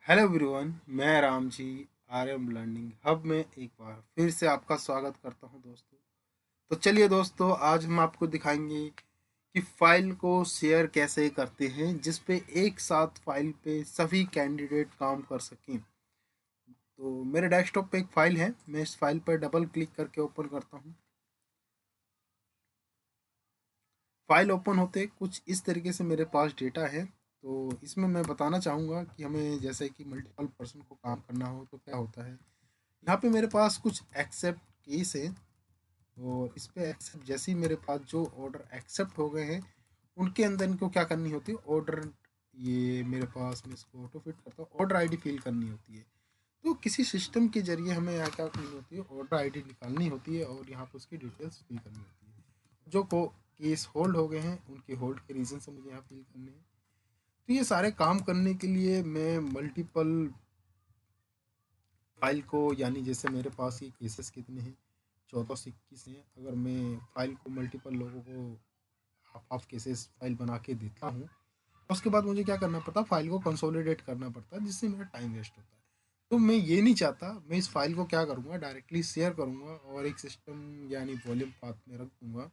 Hello everyone, मैं Ram ji R am learning hub में एक बार फिर से आपका स्वागत करता हूं दोस्तों। तो चलिए दोस्तों, आज हम आपको दिखाएंगे कि फाइल को शेयर कैसे करते हैं जिस पे एक साथ फाइल पे सभी कैंडिडेट काम कर सकें। तो मेरे डेस्कटॉप पे एक फाइल है, मैं इस फाइल पर डबल क्लिक करके ओपन करता हूं। फाइल ओपन होते कुछ इस तरीके से मेरे पास डेटा है। तो इसमें मैं बताना चाहूँगा कि हमें जैसे कि मल्टीपल पर्सन को काम करना हो तो क्या होता है। यहाँ पे मेरे पास कुछ एक्सेप्ट केस है, और इस पे एक्सेप्ट जैसे ही मेरे पास जो ऑर्डर एक्सेप्ट हो गए हैं उनके अंदर इनको क्या करनी होती है, ऑर्डर, ये मेरे पास मैं इसको ऑटो फिट करता हूँ, ऑर्डर आईडी फिल करनी होती है। तो किसी सिस्टम के जरिए हमें यहाँ क्या करनी होती है, ऑर्डर आईडी निकालनी होती है और यहाँ पर उसकी डिटेल्स फिल करनी होती है। जो को केस होल्ड हो गए हैं उनके होल्ड के रीज़न से मुझे यहाँ फिल करने हैं। तो ये सारे काम करने के लिए मैं मल्टीपल फाइल को, यानी जैसे मेरे पास ये केसेस कितने हैं, 14 से 21 हैं। अगर मैं फाइल को मल्टीपल लोगों को हाफ हाफ केसेस फाइल बना के देता हूँ, उसके बाद मुझे क्या करना पड़ता है, फाइल को कंसोलिडेट करना पड़ता है, जिससे मेरा टाइम वेस्ट होता है। तो मैं ये नहीं चाहता, मैं इस फाइल को क्या करूँगा, डायरेक्टली शेयर करूँगा और एक सिस्टम यानी वॉल्यूम पाथ में रख दूँगा।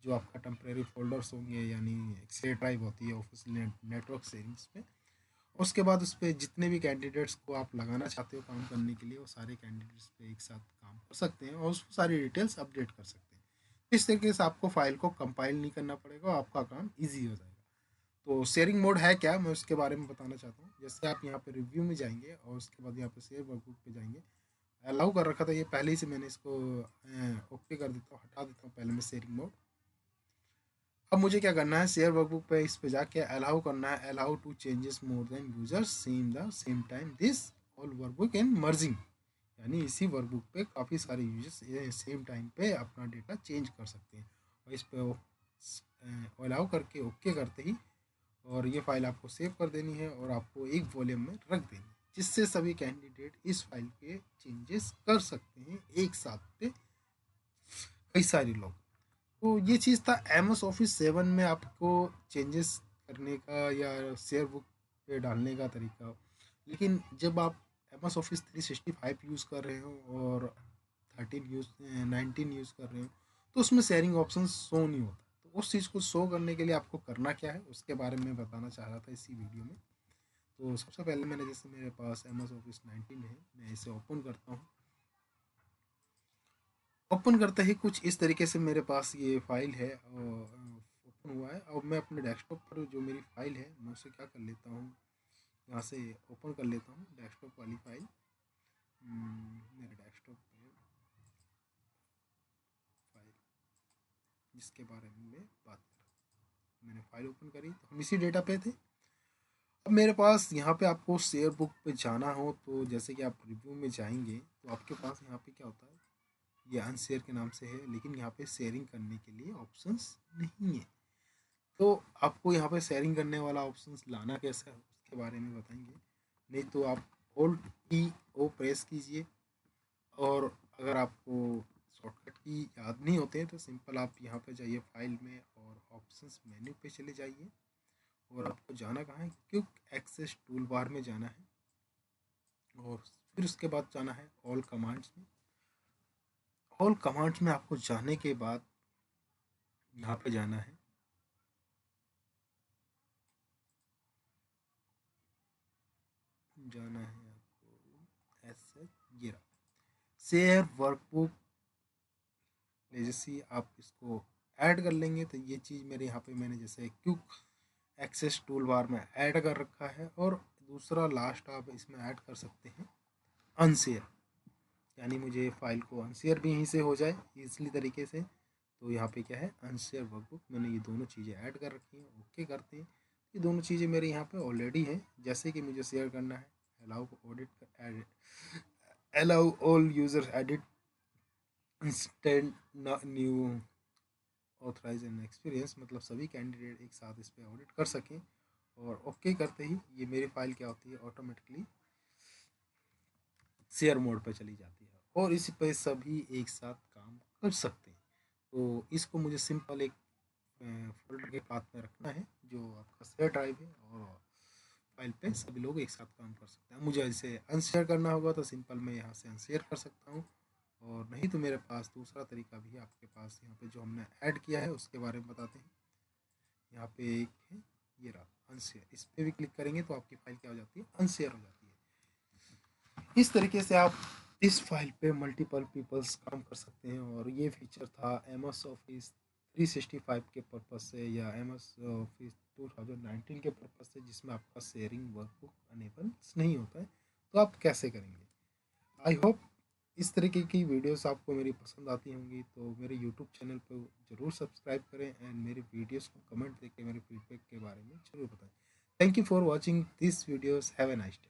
जो आपका टेम्परेरी फोल्डर्स होंगे, यानी एक शेयर ड्राइव होती है ऑफिस नेटवर्क शेयरिंग्स में। उसके बाद उस पे जितने भी कैंडिडेट्स को आप लगाना चाहते हो काम करने के लिए, वो सारे कैंडिडेट्स पे एक साथ काम कर सकते हैं और उसको सारी डिटेल्स अपडेट कर सकते हैं। इस तरीके से आपको फाइल को कंपाइल नहीं करना पड़ेगा, आपका काम ईजी हो जाएगा। तो शेयरिंग मोड है क्या, मैं उसके बारे में बताना चाहता हूँ। जैसे आप यहाँ पे रिव्यू में जाएंगे और उसके बाद यहाँ पे शेयर वर्कबुक पे जाएंगे। अलाउ कर रखा था ये पहले ही से, मैंने इसको ओके कर देता हूँ, हटा देता हूँ पहले मैं शेयरिंग मोड। अब मुझे क्या करना है, शेयर वर्कबुक पे इस पे जाके अलाउ करना है, allow to changes more than users same the same time this all workbook and merging. यानी इसी वर्कबुक पे काफ़ी सारे यूजर्स सेम टाइम पे अपना डेटा चेंज कर सकते हैं। और इस पे अलाउ करके ओके करते ही, और ये फाइल आपको सेव कर देनी है और आपको एक वॉल्यूम में रख देनी है, जिससे सभी कैंडिडेट इस फाइल के चेंजेस कर सकते हैं एक साथ पे, कई सारे लोग। तो ये चीज़ था एमएस ऑफिस 7 में आपको चेंजेस करने का या शेयर बुक पे डालने का तरीका। लेकिन जब आप एमएस ऑफिस 365 यूज़ कर रहे हो और 19 यूज़ कर रहे हो, तो उसमें शेयरिंग ऑप्शन शो नहीं होता। तो उस चीज़ को शो करने के लिए आपको करना क्या है, उसके बारे में बताना चाह रहा था इसी वीडियो में। तो सबसे पहले मैंने, जैसे मेरे पास एमएस ऑफिस 19 है, मैं इसे ओपन करता हूँ। ओपन करते ही कुछ इस तरीके से मेरे पास ये फाइल है और ओपन हुआ है। अब मैं अपने डेस्कटॉप पर जो मेरी फाइल है मैं उसे क्या कर लेता हूँ, यहाँ से ओपन कर लेता हूँ डेस्कटॉप वाली फाइल। मेरे डेस्कटॉप पे फाइल जिसके बारे में मैं बात कर रहा हूँ, मैंने फाइल ओपन करी तो हम इसी डेटा पे थे। अब मेरे पास यहाँ पे आपको शेयर बुक पे जाना हो तो जैसे कि आप रिव्यू में जाएंगे तो आपके पास यहाँ पे क्या होता है, ये अनशेयर के नाम से है, लेकिन यहाँ पे शेयरिंग करने के लिए ऑप्शंस नहीं है। तो आपको यहाँ पे शेयरिंग करने वाला ऑप्शंस लाना कैसा है उसके बारे में बताएंगे। नहीं तो आप ओल्ड की ओ प्रेस कीजिए, और अगर आपको शॉर्टकट की याद नहीं होते हैं तो सिंपल आप यहाँ पे जाइए फाइल में और ऑप्शंस मेन्यू पे चले जाइए, और आपको जाना कहाँ है, क्विक एक्सेस टूल बार में जाना है, और फिर उसके बाद जाना है ऑल कमांड्स में। ऑल कमांड्स में आपको जाने के बाद यहाँ पे जाना है, आपको ऐसे ये रहा, शेयर वर्कबुक लेजेसी। आप इसको ऐड कर लेंगे तो ये चीज़ मेरे यहाँ पे मैंने जैसे क्विक एक्सेस टूल बार में ऐड कर रखा है। और दूसरा लास्ट आप इसमें ऐड कर सकते हैं अनशेयर, यानी मुझे फाइल को अनशेयर भी यहीं से हो जाए इजली तरीके से। तो यहाँ पे क्या है, अनशेयर वर्कबुक, मैंने ये दोनों चीज़ें ऐड कर रखी हैं। ओके करते हैं, ये दोनों चीज़ें मेरे यहाँ पे ऑलरेडी हैं। जैसे कि मुझे शेयर करना है, allow audit, allow all user edit instant new authorize and experience, मतलब सभी कैंडिडेट एक साथ इस पर ऑडिट कर सकें। और ओके करते ही ये मेरी फाइल क्या होती है, ऑटोमेटिकली शेयर मोड पर चली जाती है और इस पे सभी एक साथ काम कर सकते हैं। तो इसको मुझे सिंपल एक फोल्डर के पाथ में रखना है जो आपका शेयर ड्राइव है, और फाइल पे सभी लोग एक साथ काम कर सकते हैं। मुझे इसे अनशेयर करना होगा तो सिंपल मैं यहाँ से अनशेयर कर सकता हूँ, और नहीं तो मेरे पास दूसरा तरीका भी है आपके पास। यहाँ पे जो हमने ऐड किया है उसके बारे में बताते हैं। यहाँ पे एक है, ये रहा अनशेयर, इस पर भी क्लिक करेंगे तो आपकी फाइल क्या हो जाती है, अनशेयर हो जाती है। इस तरीके से आप इस फाइल पे मल्टीपल पीपल्स काम कर सकते हैं। और ये फीचर था एमएस ऑफिस 365 के पर्पज़ से या एमएस ऑफिस 2019 के पर्पज़ से, जिसमें आपका शेयरिंग वर्कबुक अनेबल नहीं होता है। तो आप कैसे करेंगे? आई होप इस तरीके की वीडियोस आपको मेरी पसंद आती होंगी, तो मेरे यूट्यूब चैनल पर ज़रूर सब्सक्राइब करें एंड मेरे वीडियोस को कमेंट देके मेरे फीडबैक के बारे में ज़रूर बताएं। Thank you for watching this videos, have a nice day.